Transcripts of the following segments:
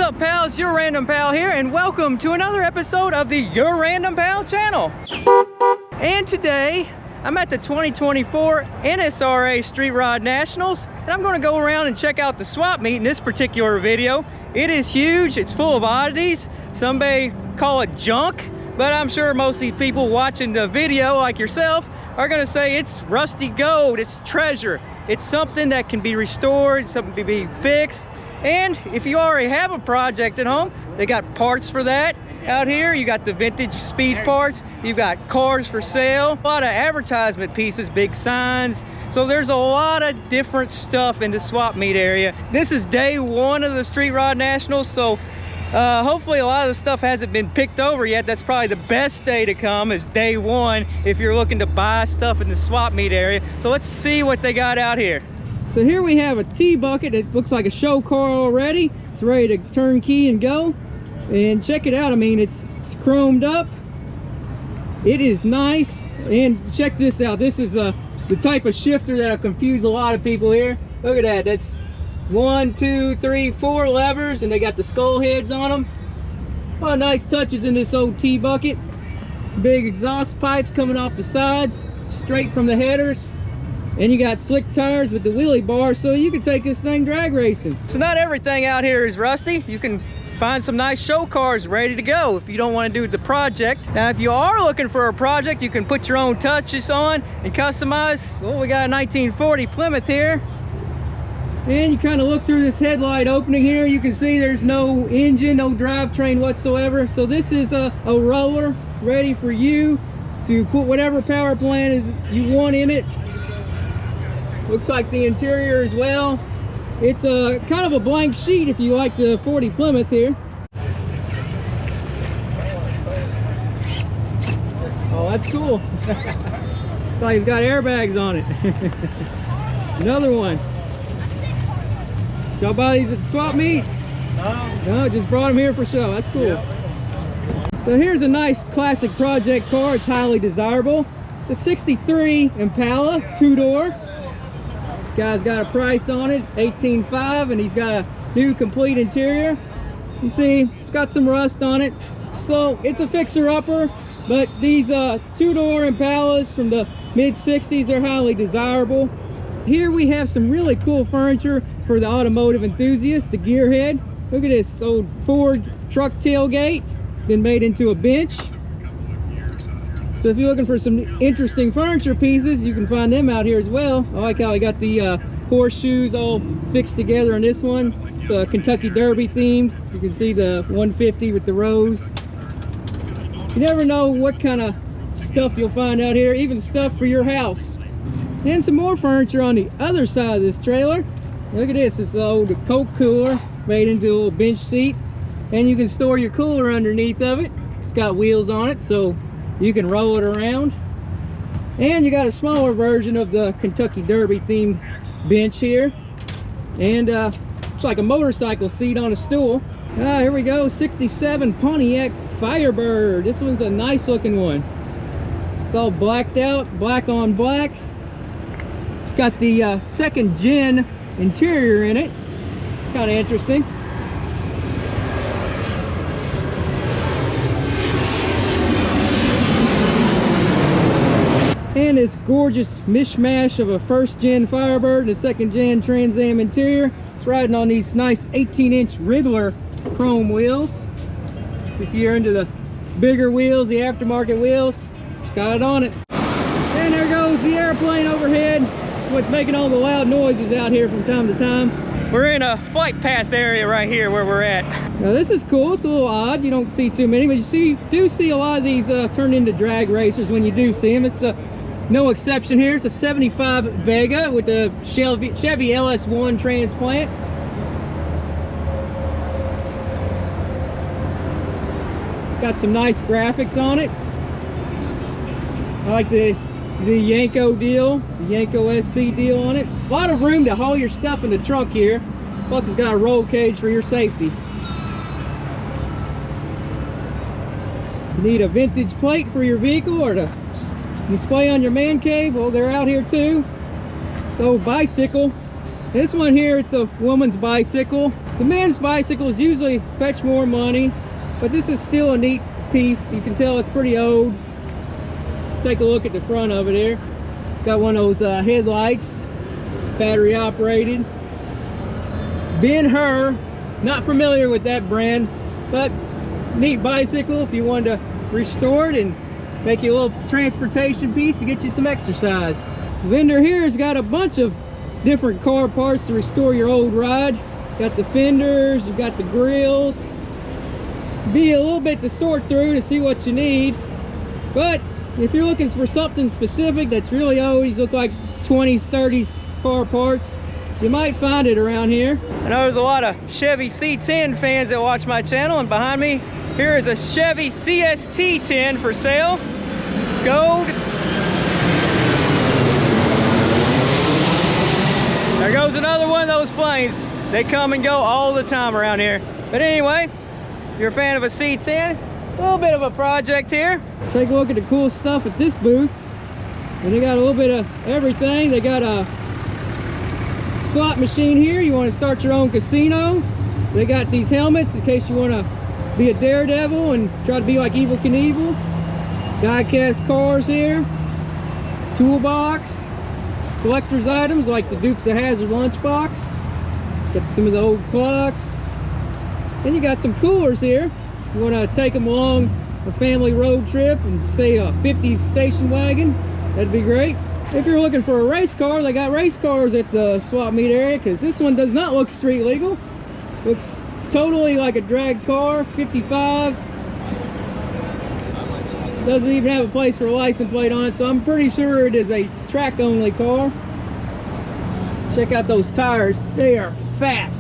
up, pals? Your Random Pal here, and welcome to another episode of the Your Random Pal channel. And today, I'm at the 2024 NSRA Street Rod Nationals, and I'm going to go around and check out the swap meet in this particular video. It is huge. It's full of oddities. Some may call it junk, but I'm sure most of these people watching the video, like yourself, are going to say it's rusty gold, it's treasure, it's something that can be restored, something to be fixed. And if you already have a project at home, they got parts for that out here. You got the vintage speed parts, you've got cars for sale, a lot of advertisement pieces, big signs. So there's a lot of different stuff in the swap meet area. This is day one of the Street Rod Nationals, so hopefully a lot of the stuff hasn't been picked over yet. That's probably the best day to come, is day one, if you're looking to buy stuff in the swap meet area. So let's see what they got out here. So here we have a T-bucket. It looks like a show car already. It's ready to turn key and go. And check it out. I mean, it's chromed up. It is nice. And check this out. This is the type of shifter that'll confuse a lot of people here. Look at that. That's 1, 2, 3, 4 levers, and they got the skull heads on them. A lot of nice touches in this old T-bucket. Big exhaust pipes coming off the sides, straight from the headers. And you got slick tires with the wheelie bar, so you can take this thing drag racing. So not everything out here is rusty. You can find some nice show cars ready to go if you don't want to do the project. Now, if you are looking for a project you can put your own touches on and customize, well, we got a 1940 Plymouth here. And you kind of look through this headlight opening here, you can see there's no engine, no drivetrain whatsoever. So this is a roller ready for you to put whatever power plant is you want in it. Looks like the interior as well. It's a kind of a blank sheet if you like the 40 Plymouth here. Oh, that's cool. Looks like it's got airbags on it. Another one. Y'all buy these at the swap meet? No, just brought them here for show. That's cool. So here's a nice classic project car. It's highly desirable. It's a 63 Impala, 2-door. Guy's got a price on it, $18,500, and he's got a new complete interior. You see, it's got some rust on it. So it's a fixer-upper, but these 2-door Impalas from the mid-60s are highly desirable. Here we have some really cool furniture for the automotive enthusiast, the gearhead. Look at this old Ford truck tailgate, been made into a bench. So if you're looking for some interesting furniture pieces, you can find them out here as well. I like how I got the horseshoes all fixed together on this one. It's a Kentucky Derby themed. You can see the 150 with the rose. You never know what kind of stuff you'll find out here, even stuff for your house. And some more furniture on the other side of this trailer. Look at this, it's an old Coke cooler made into a little bench seat. And you can store your cooler underneath of it. It's got wheels on it, so you can roll it around. And you got a smaller version of the Kentucky Derby themed bench here. And it's like a motorcycle seat on a stool. Here we go, 67 Pontiac Firebird. This one's a nice looking one. It's all blacked out, black on black. It's got the second gen interior in it. It's kind of interesting. And this gorgeous mishmash of a first gen Firebird and a second gen Trans Am interior. It's riding on these nice 18-inch Riddler chrome wheels. So if you're into the bigger wheels, the aftermarket wheels, it's got it on it. And there goes the airplane overhead. It's what's making all the loud noises out here from time to time. We're in a flight path area right here where we're at. Now this is cool. It's a little odd. You don't see too many, but you do see a lot of these turn into drag racers when you do see them. It's no exception here. It's a 75 Vega with the Chevy LS1 transplant. It's got some nice graphics on it. I like the Yanko deal, the Yanko SC deal on it. A lot of room to haul your stuff in the trunk here. Plus it's got a roll cage for your safety. You need a vintage plate for your vehicle or to display on your man cave? Well, they're out here too. The old bicycle. This one here, it's a woman's bicycle. The men's bicycles usually fetch more money, but this is still a neat piece. You can tell it's pretty old. Take a look at the front of it here. Got one of those headlights, battery operated. Ben-Hur, not familiar with that brand, but neat bicycle if you wanted to restore it and make you a little transportation piece to get you some exercise. The vendor here has got a bunch of different car parts to restore your old ride. Got the fenders, you've got the grills. Be a little bit to sort through to see what you need, but if you're looking for something specific that's really always look like 20s, 30s car parts, you might find it around here. I know there's a lot of Chevy C10 fans that watch my channel, and behind me here is a Chevy CST10 for sale. Gold. There goes another one of those planes. They come and go all the time around here. But anyway, if you're a fan of a C10, a little bit of a project here. Take a look at the cool stuff at this booth. And they got a little bit of everything. They got a slot machine here. You want to start your own casino. They got these helmets in case you want to be a daredevil and try to be like Evel Knievel. Die-cast cars here. Toolbox. Collector's items like the Dukes of Hazzard lunchbox. Got some of the old clocks. Then you got some coolers here. You want to take them along a family road trip and say a 50s station wagon, that'd be great. If you're looking for a race car, they got race cars at the swap meet area, because this one does not look street legal. Looks totally like a drag car, 55. Doesn't even have a place for a license plate on it, so I'm pretty sure it is a track only car. Check out those tires, they are fat.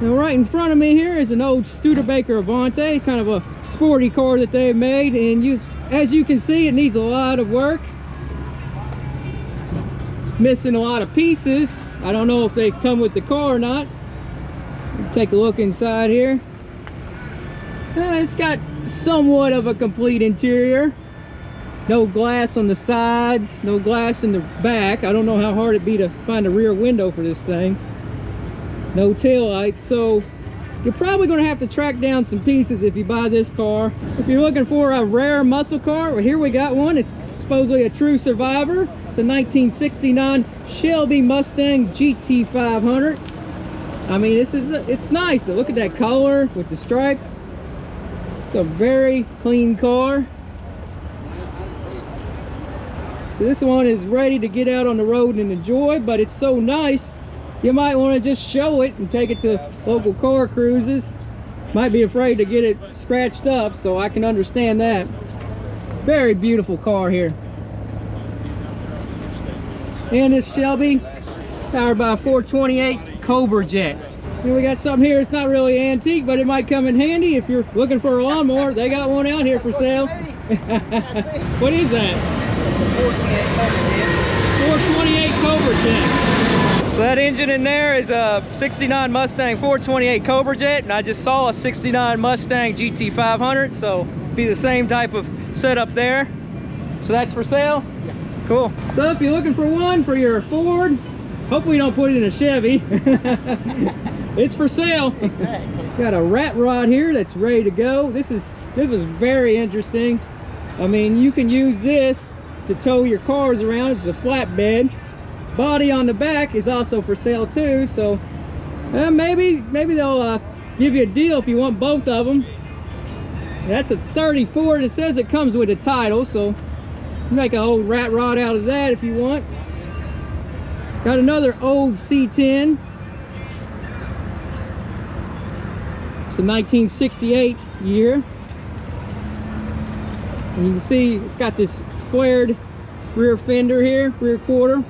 Now right in front of me here is an old Studebaker Avante, kind of a sporty car that they've made, and as you can see, it needs a lot of work. It's missing a lot of pieces. I don't know if they come with the car or not. Take a look inside here. It's got somewhat of a complete interior. No glass on the sides, no glass in the back. I don't know how hard it'd be to find a rear window for this thing. No tail lights, so you're probably going to have to track down some pieces if you buy this car. If you're looking for a rare muscle car, well, here we got one. It's supposedly a true survivor. It's a 1969 Shelby Mustang GT500. I mean, it's nice. Look at that color with the stripe. It's a very clean car. So this one is ready to get out on the road and enjoy, but it's so nice, you might want to just show it and take it to local car cruises. Might be afraid to get it scratched up, so I can understand that. Very beautiful car here. And this Shelby, powered by a 428 Cobra jet. And we got something here, it's not really antique, but it might come in handy if you're looking for a lawnmower. They got one out here for sale. What is that? 428 Cobra jet. So that engine in there is a 69 Mustang 428 Cobra jet, and I just saw a 69 Mustang GT500, so be the same type of setup there. So that's for sale? Yeah. Cool. So if you're looking for one for your Ford, hopefully you don't put it in a Chevy. It's for sale. Exactly. Got a rat rod here that's ready to go. This is very interesting. I mean, you can use this to tow your cars around. It's a flatbed. Body on the back is also for sale too, so maybe they'll give you a deal if you want both of them. That's a 34, and it says it comes with a title, so make a old rat rod out of that if you want. Got another old C10. It's a 1968 year. And you can see it's got this flared rear fender here, rear quarter.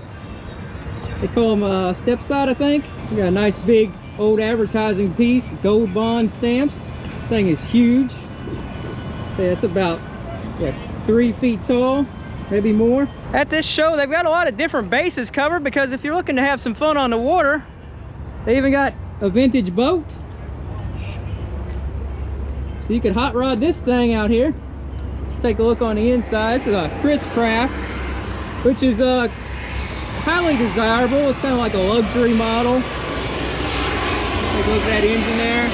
They call them step side, I think. We got a nice big old advertising piece, gold bond stamps. Thing is huge. So it's about 3 feet tall, maybe more. At this show, they've got a lot of different bases covered, because if you're looking to have some fun on the water, they even got a vintage boat. So you could hot rod this thing out here. Let's take a look on the inside. This is a Chris Craft, which is highly desirable. It's kind of like a luxury model. Take a look at that engine there.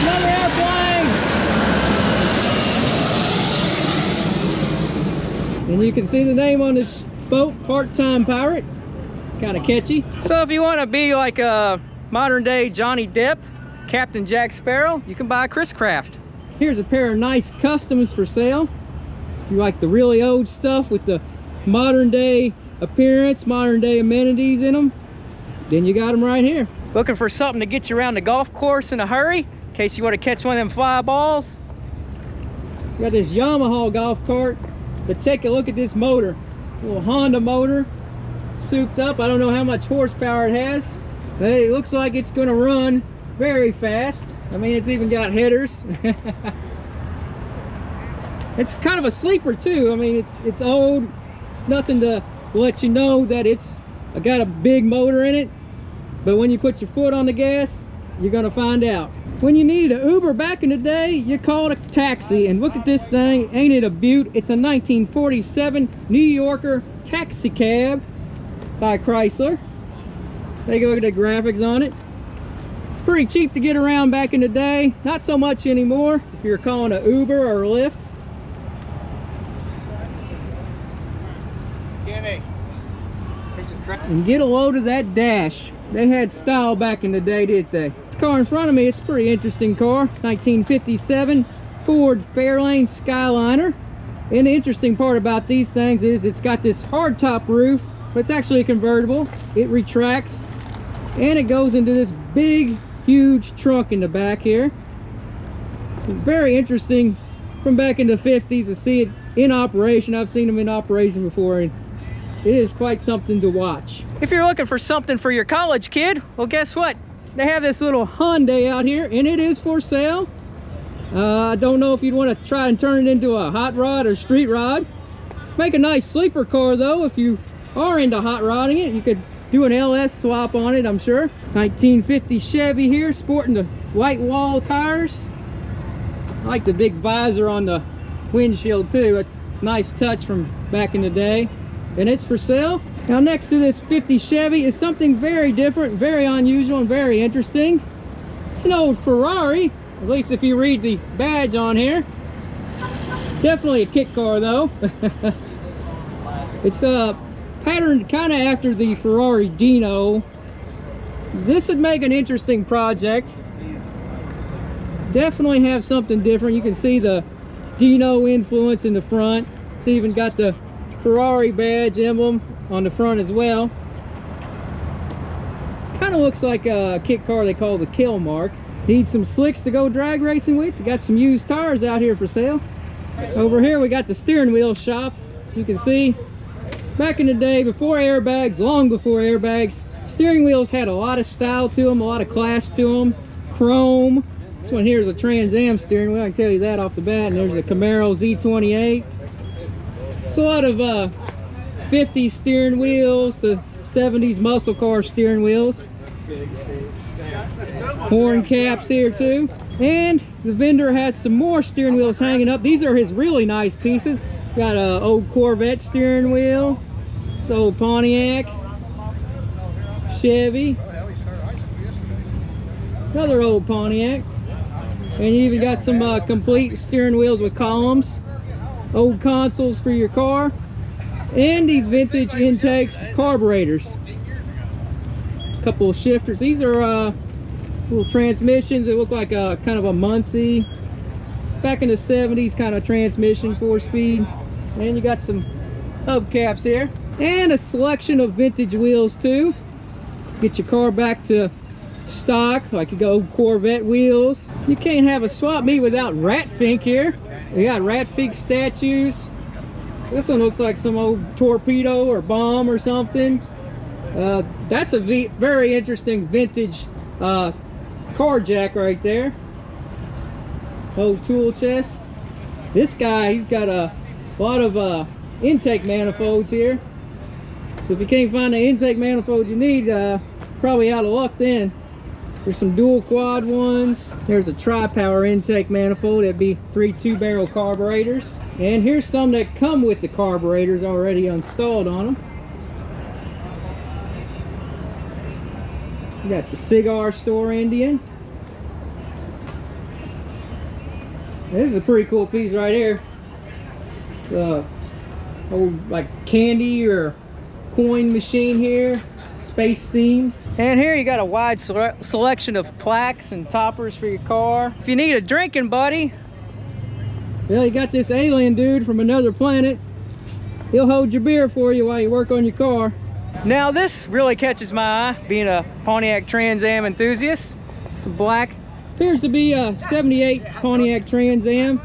Another airplane! And you can see the name on this boat, Part-Time Pirate. Kind of catchy. So if you want to be like a modern day Johnny Depp, Captain Jack Sparrow, you can buy Chris Craft. Here's a pair of nice customs for sale. If you like the really old stuff with the modern day appearance, modern day amenities in them, then you got them right here. Looking for something to get you around the golf course in a hurry, in case you want to catch one of them fly balls? Got this Yamaha golf cart, but take a look at this motor. A little Honda motor, souped up. I don't know how much horsepower it has, but it looks like it's going to run very fast. I mean, it's even got headers. It's kind of a sleeper too. I mean, it's old. It's nothing to let you know that it's got a big motor in it, but when you put your foot on the gas, you're gonna find out. When you needed an Uber back in the day, you called a taxi, and look at this thing. Ain't it a beaut? It's a 1947 New Yorker taxi cab by Chrysler. Take a look at the graphics on it. It's pretty cheap to get around back in the day. Not so much anymore if you're calling an Uber or a Lyft. And get a load of that dash. They had style back in the day, didn't they? This car in front of me, it's a pretty interesting car. 1957 Ford Fairlane Skyliner. And the interesting part about these things is it's got this hardtop roof, but it's actually a convertible. It retracts and it goes into this big, huge trunk in the back here. This is very interesting from back in the 50s to see it in operation. I've seen them in operation before, and it is quite something to watch. If you're looking for something for your college kid, well, guess what? They have this little Hyundai out here, and it is for sale. I don't know if you'd want to try and turn it into a hot rod or street rod. Make a nice sleeper car, though. If you are into hot rodding it, you could do an LS swap on it, I'm sure. 1950 Chevy here, sporting the white wall tires. I like the big visor on the windshield, too. It's a nice touch from back in the day. And it's for sale. Now next to this 50 Chevy is something very different, very unusual, and very interesting. It's an old Ferrari, at least if you read the badge on here. Definitely a kit car though. It's patterned kind of after the Ferrari Dino. This would make an interesting project. Definitely have something different. You can see the Dino influence in the front. It's even got the Ferrari badge emblem on the front as well. Kind of looks like a kit car they call the Kill Mark. Need some slicks to go drag racing with. They got some used tires out here for sale. Over here we got the steering wheel shop. As you can see, back in the day, before airbags, long before airbags, steering wheels had a lot of style to them, a lot of class to them. Chrome. This one here is a Trans Am steering wheel, I can tell you that off the bat. And there's a Camaro Z28. It's a lot of 50s steering wheels to 70s muscle car steering wheels. Horn caps here too. And the vendor has some more steering wheels hanging up. These are his really nice pieces. Got an old Corvette steering wheel. It's old Pontiac. Chevy. Another old Pontiac. And you even got some complete steering wheels with columns. Old consoles for your car, and these vintage intakes, carburetors. A couple of shifters. These are little transmissions that look like a kind of a Muncie, back in the 70s kind of transmission, 4-speed. And you got some hubcaps here, and a selection of vintage wheels too. Get your car back to stock, like you go Corvette wheels. You can't have a swap meet without Ratfink here. We got Ratfink statues. This one looks like some old torpedo or bomb or something. That's a very interesting vintage car jack right there. Old tool chest. This guy, he's got a lot of intake manifolds here. So if you can't find the intake manifold you need, probably out of luck then. There's some dual quad ones. There's a tri-power intake manifold. That'd be 3 2-barrel carburetors. And here's some that come with the carburetors already installed on them. We got the cigar store Indian. This is a pretty cool piece right here. It's old like candy or coin machine here, space themed. And here you got a wide selection of plaques and toppers for your car. If you need a drinking buddy, well, you got this alien dude from another planet. He'll hold your beer for you while you work on your car. Now this really catches my eye, being a Pontiac Trans Am enthusiast. It's black. Appears to be a 78 Pontiac Trans Am.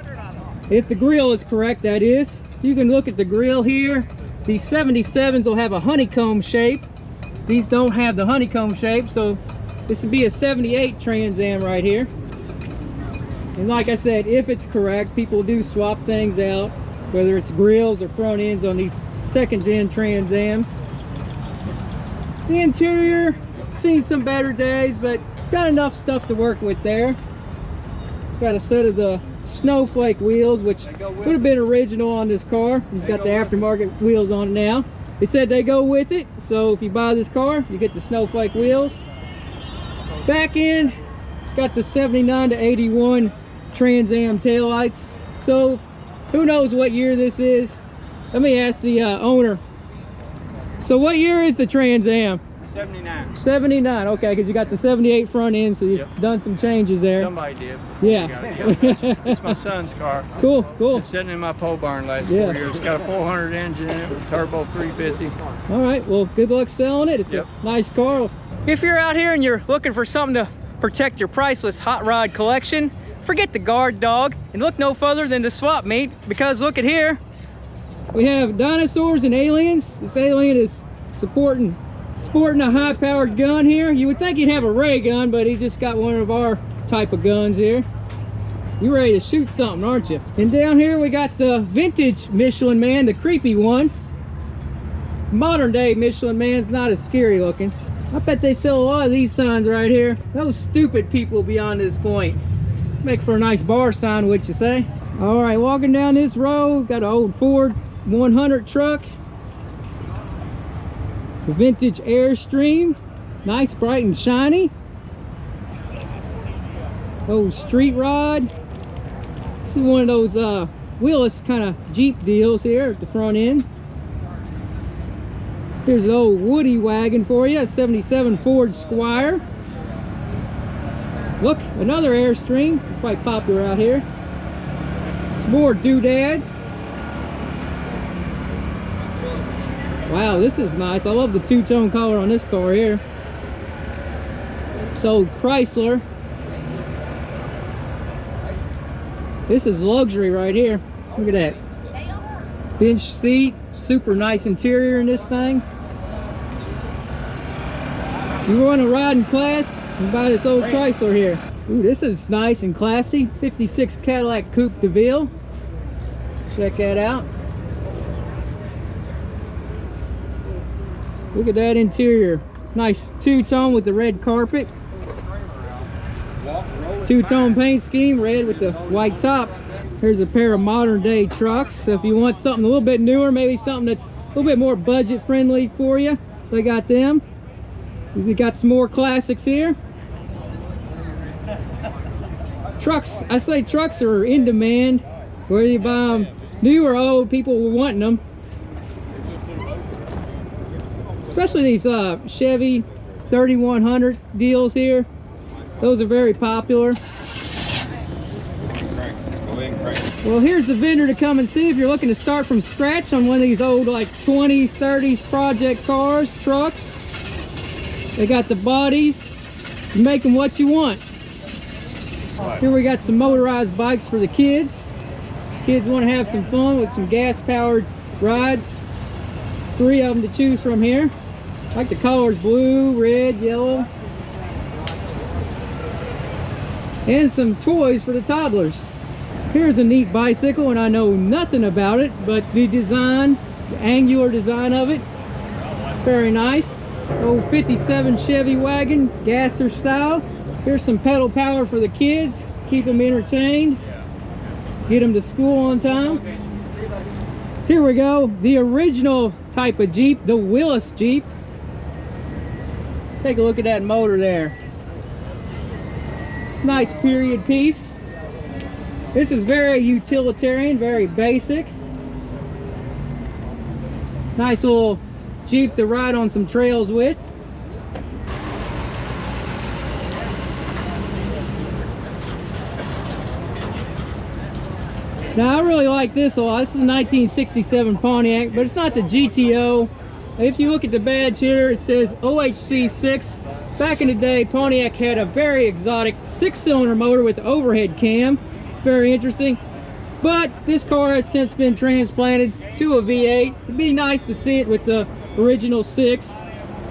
If the grill is correct, that is. You can look at the grill here. These 77s will have a honeycomb shape. These don't have the honeycomb shape, so this would be a 78 Trans Am right here. And like I said, if it's correct, people do swap things out, whether it's grills or front ends on these second gen Trans Ams. The interior, seen some better days, but got enough stuff to work with there. It's got a set of the snowflake wheels, which would have been original on this car. He's got the aftermarket wheels on it now. They said they go with it, so if you buy this car, you get the snowflake wheels. Back end, it's got the 79 to 81 Trans Am taillights. So who knows what year this is? Let me ask the owner. So what year is the Trans Am? 79. 79, okay, because you got the 78 front end, so you've done some changes there. Somebody did. Yeah. It's my son's car. Cool, cool. It's sitting in my pole barn last 4 years. It's got a 400 engine in it with turbo 350. All right, well, good luck selling it. It's a nice car. If you're out here and you're looking for something to protect your priceless hot rod collection, forget the guard dog and look no further than the swap meet, because look at here. We have dinosaurs and aliens. This alien is sporting a high-powered gun here. You would think he'd have a ray gun, but he just got one of our type of guns here. You ready to shoot something, aren't you? And down here we got the vintage Michelin Man, the creepy one. Modern day Michelin Man's not as scary looking. I bet they sell a lot of these signs right here. Those stupid people beyond this point. Make for a nice bar sign, would you say? All right, walking down this road, got an old Ford 100 truck. The vintage Airstream, nice, bright and shiny. Old Street Rod. This is one of those wheelless kind of Jeep deals here at the front end. Here's an old Woody wagon for you, a 77 Ford Squire. Look, another Airstream, quite popular out here. Some more doodads. Wow, this is nice. I love the two-tone color on this car here. So Chrysler. This is luxury right here. Look at that. Bench seat, super nice interior in this thing. You want to ride in class, you buy this old Chrysler here. Ooh, this is nice and classy. 56 Cadillac Coupe de Ville. Check that out. Look at that interior. Nice two-tone with the red carpet. Two-tone paint scheme, red with the white top. Here's a pair of modern day trucks. So if you want something a little bit newer, maybe something that's a little bit more budget friendly for you, they got them. We got some more classics here. Trucks, I say trucks are in demand. Whether you buy them new or old, people were wanting them. Especially these Chevy 3100 deals here. Those are very popular. Well, here's the vendor to come and see if you're looking to start from scratch on one of these old like 20s, 30s project cars, trucks. They got the bodies. You make them what you want. Here we got some motorized bikes for the kids. Kids want to have some fun with some gas-powered rides. There's 3 of them to choose from here. I like the colors: blue, red, yellow. And some toys for the toddlers. Here's a neat bicycle, and I know nothing about it, but the design, the angular design of it, very nice. Old 57 Chevy wagon, gasser style. Here's some pedal power for the kids, keep them entertained, get them to school on time. Here we go, the original type of Jeep, the Willis Jeep. Take a look at that motor there. It's a nice period piece. This is very utilitarian, very basic. Nice little Jeep to ride on some trails with. Now I really like this a lot. This is a 1967 Pontiac, but it's not the GTO. If you look at the badge here, it says OHC6. Back in the day, Pontiac had a very exotic 6-cylinder motor with overhead cam. Very interesting. But this car has since been transplanted to a V8. It'd be nice to see it with the original 6.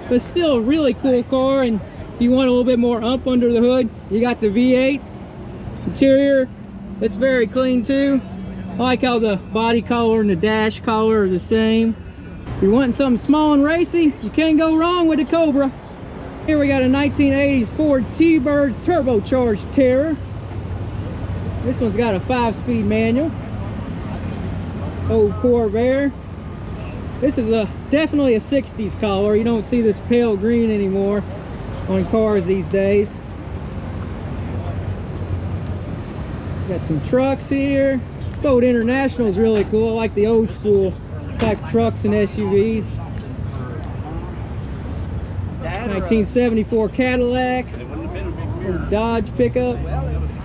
But still a really cool car, and if you want a little bit more oomph under the hood, you got the V8. Interior, it's very clean too. I like how the body color and the dash color are the same. If you're wanting something small and racy, you can't go wrong with the Cobra. Here we got a 1980s Ford T-Bird turbocharged Terror. This one's got a 5-speed manual. Old Corvair. This is definitely a 60s color. You don't see this pale green anymore on cars these days. Got some trucks here. This old International is really cool. I like the old school type trucks and SUVs. 1974 Cadillac. Dodge pickup.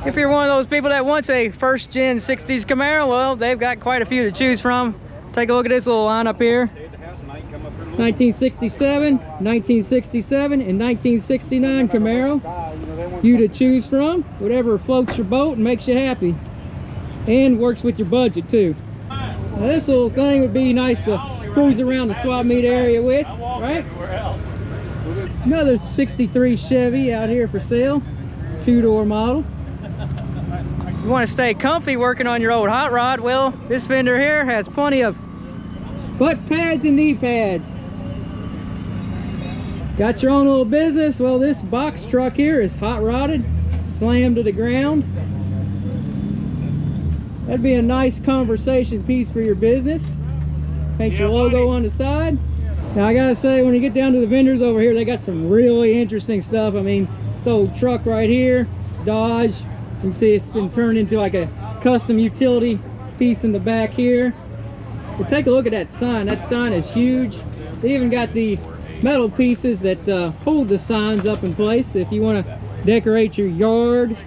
If you're one of those people that wants a first-gen 60s Camaro, well, they've got quite a few to choose from. Take a look at this little lineup here. 1967, 1967, and 1969 Camaro. You to choose from. Whatever floats your boat and makes you happy. And works with your budget, too. Now, this little thing would be nice to cruise around the swap meet area with, right? Another 63 Chevy out here for sale. 2-door model. You want to stay comfy working on your old hot rod? Well, this vendor here has plenty of butt pads and knee pads. Got your own little business? Well, this box truck here is hot rodded, slammed to the ground. That'd be a nice conversation piece for your business. Paint your logo on the side. Now I gotta say, when you get down to the vendors over here, they got some really interesting stuff. I mean, this old truck right here, Dodge. You can see it's been turned into like a custom utility piece in the back here. But take a look at that sign. That sign is huge. They even got the metal pieces that hold the signs up in place. If you want to decorate your yard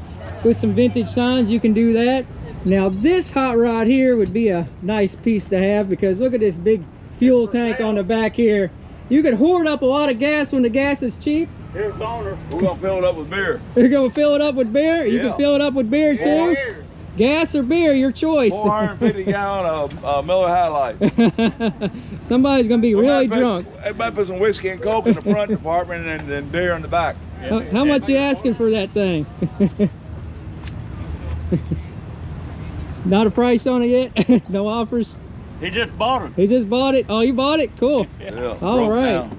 with some vintage signs, you can do that. Now this hot rod here would be a nice piece to have, because look at this big fuel tank on the back here. You could hoard up a lot of gas when the gas is cheap. Here's Donner. We're gonna fill it up with beer. You're gonna fill it up with beer? You can fill it up with beer too? Beer. Gas or beer, your choice. 450 gallon of Miller High Life. Somebody's gonna be really drunk. Everybody put some whiskey and coke in the front department and then beer in the back. How much you asking for that thing? Not a price on it yet? No offers? He just bought it. He just bought it? Oh, you bought it? Cool. Yeah, all right.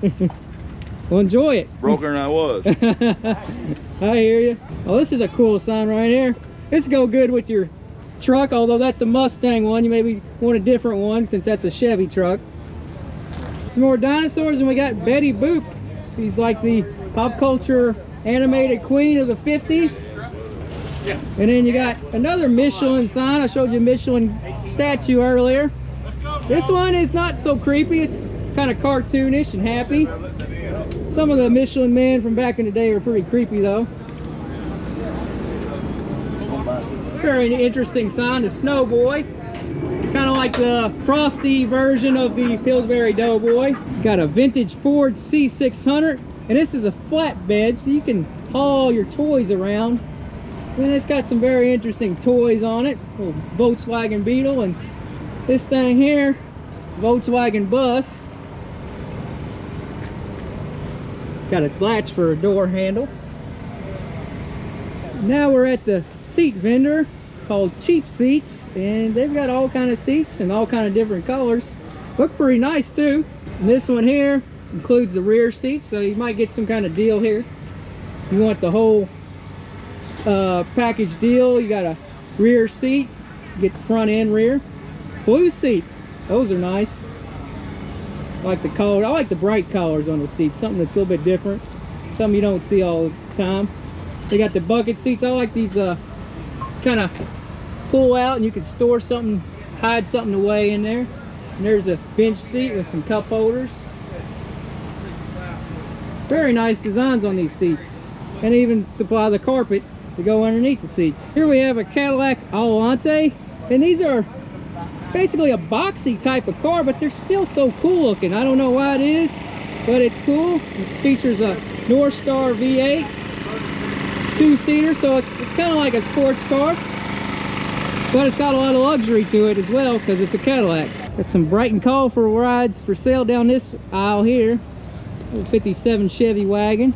Well, enjoy it. Broker than I was. I hear you. Oh, this is a cool sign right here. This go good with your truck, although that's a Mustang one. You maybe want a different one since that's a Chevy truck. Some more dinosaurs, and we got Betty Boop. She's like the pop culture animated queen of the 50s. Yeah. And then you got another Michelin sign. I showed you a Michelin statue earlier. This one is not so creepy. It's kind of cartoonish and happy. Some of the Michelin men from back in the day were pretty creepy though. Very interesting sign, the Snow Boy. Kind of like the frosty version of the Pillsbury Doughboy. Got a vintage Ford C600, and this is a flatbed, so you can haul your toys around. And it's got some very interesting toys on it. Little Volkswagen Beetle, and this thing here, Volkswagen Bus. Got a latch for a door handle. Now we're at the seat vendor called Cheap Seats, and they've got all kind of seats and all kind of different colors. Look pretty nice too. And this one here includes the rear seats, so you might get some kind of deal here. You want the whole package deal. You got a rear seat, get the front and rear. Blue seats, those are nice. I like the color. I like the bright colors on the seats, something that's a little bit different. something you don't see all the time. They got the bucket seats. I like these kind of pull out and you can store something, hide something away in there. And there's a bench seat with some cup holders. Very nice designs on these seats. And even supply the carpet to go underneath the seats. Here we have a Cadillac Alante, and these are basically a boxy type of car, but they're still so cool looking. I don't know why it is, but it's cool. It features a North Star V8 two-seater, so it's kind of like a sports car, but it's got a lot of luxury to it as well because it's a Cadillac. Got some bright and colorful rides for sale down this aisle here. A 57 Chevy wagon.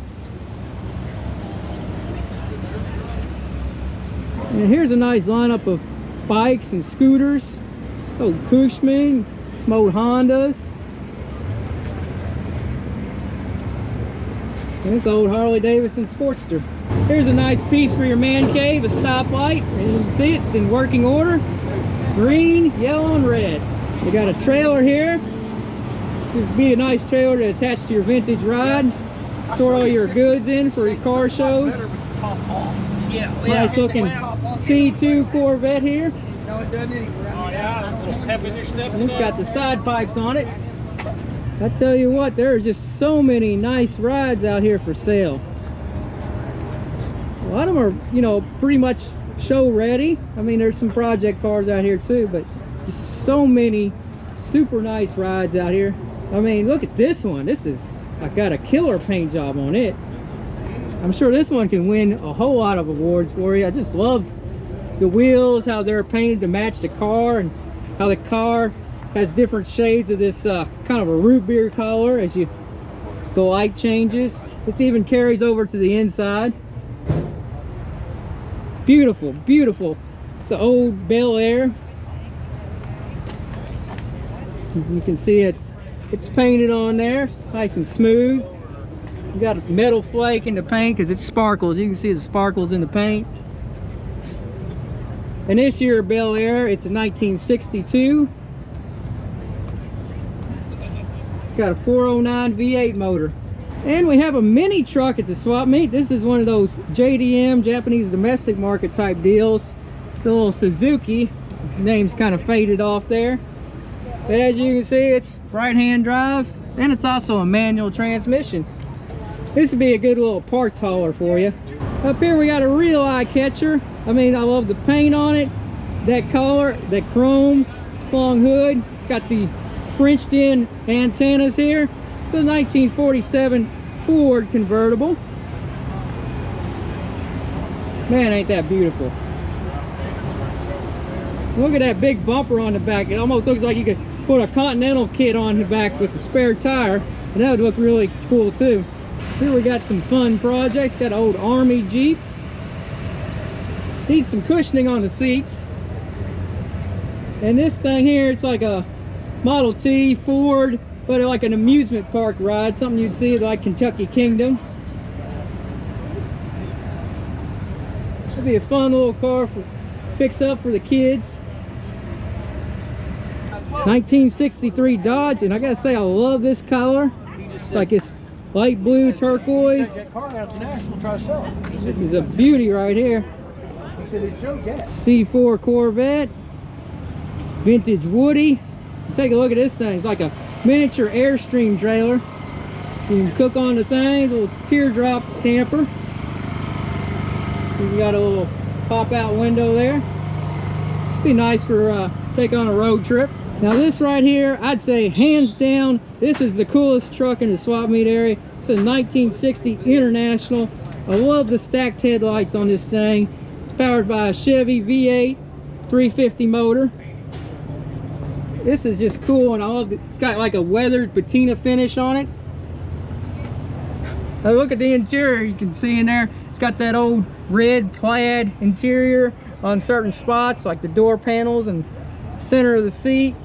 And here's a nice lineup of bikes and scooters. Some old Cushman, some old Hondas. And this old Harley Davidson Sportster. Here's a nice piece for your man cave, a stoplight. And you can see it's in working order. Green, yellow, and red. We got a trailer here. This would be a nice trailer to attach to your vintage ride. Store all your goods in for your car shows. Nice looking C2 Corvette here. And it's got the side pipes on it. I tell you what, there are just so many nice rides out here for sale. A lot of them are, you know, pretty much show ready. I mean, there's some project cars out here too, but just so many super nice rides out here. I mean, look at this one. This is, I got a killer paint job on it. I'm sure this one can win a whole lot of awards for you. I just love the wheels, how they're painted to match the car, and how the car has different shades of this kind of a root beer color as the light changes. It even carries over to the inside. Beautiful, beautiful. It's the old Bel Air. You can see it's painted on there, it's nice and smooth. You got a metal flake in the paint because it sparkles. You can see the sparkles in the paint. And this year Bel Air, it's a 1962. It's got a 409 V8 motor. And we have a mini truck at the swap meet. This is one of those JDM, Japanese domestic market type deals. It's a little Suzuki. The name's kind of faded off there. But as you can see, it's right-hand drive, and it's also a manual transmission. This would be a good little parts hauler for you. Up here we got a real eye catcher. I mean, I love the paint on it, that color, that chrome slung hood. It's got the Frenched in antennas here. It's a 1947 Ford convertible. Man, ain't that beautiful. Look at that big bumper on the back. It almost looks like you could put a Continental kit on the back with the spare tire, and that would look really cool too. Here we got some fun projects. Got an old Army Jeep. Needs some cushioning on the seats. And this thing here, it's like a Model T Ford, but like an amusement park ride, something you'd see like Kentucky Kingdom. It'd be a fun little car for fix up for the kids. 1963 Dodge, and I gotta say I love this color. It's like this light blue turquoise. This is a beauty right here. C4 Corvette, vintage Woody. Take a look at this thing. It's like a miniature Airstream trailer. You can cook on the things. A little teardrop camper. You got a little pop-out window there. This would be nice for take on a road trip. Now this right here, I'd say hands down, this is the coolest truck in the swap meet area. It's a 1960 International. I love the stacked headlights on this thing. It's powered by a Chevy V8 350 motor. This is just cool, and I love it. It's got like a weathered patina finish on it. Now look at the interior. You can see in there, it's got that old red plaid interior on certain spots, like the door panels and center of the seat.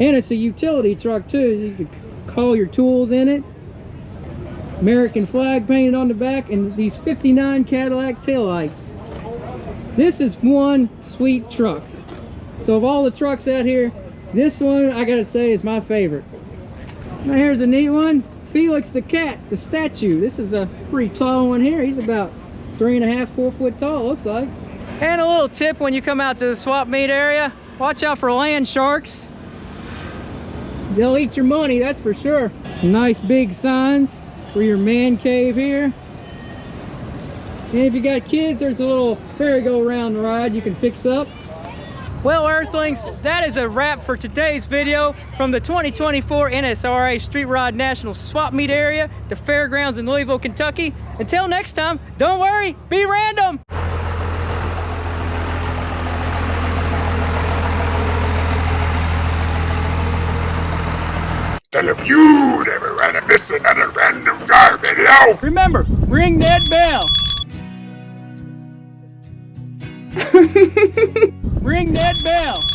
And it's a utility truck too. You can haul your tools in it. American flag painted on the back, and these 59 Cadillac taillights. This is one sweet truck. So of all the trucks out here, this one I gotta say is my favorite. Now here's a neat one. Felix the cat, the statue. This is a pretty tall one here. He's about 3.5, 4 foot tall, looks like. And a little tip when you come out to the swap meet area, watch out for land sharks. They'll eat your money, that's for sure. Some nice big signs for your man cave here. And if you got kids, there's a little merry-go-round ride you can fix up. Well, Earthlings, that is a wrap for today's video from the 2024 NSRA Street Rod Nationals swap meet area, the fairgrounds in Louisville, Kentucky. Until next time, don't worry, be random. And if you never want to miss another random car video, Remember, ring that bell. Ring that bell.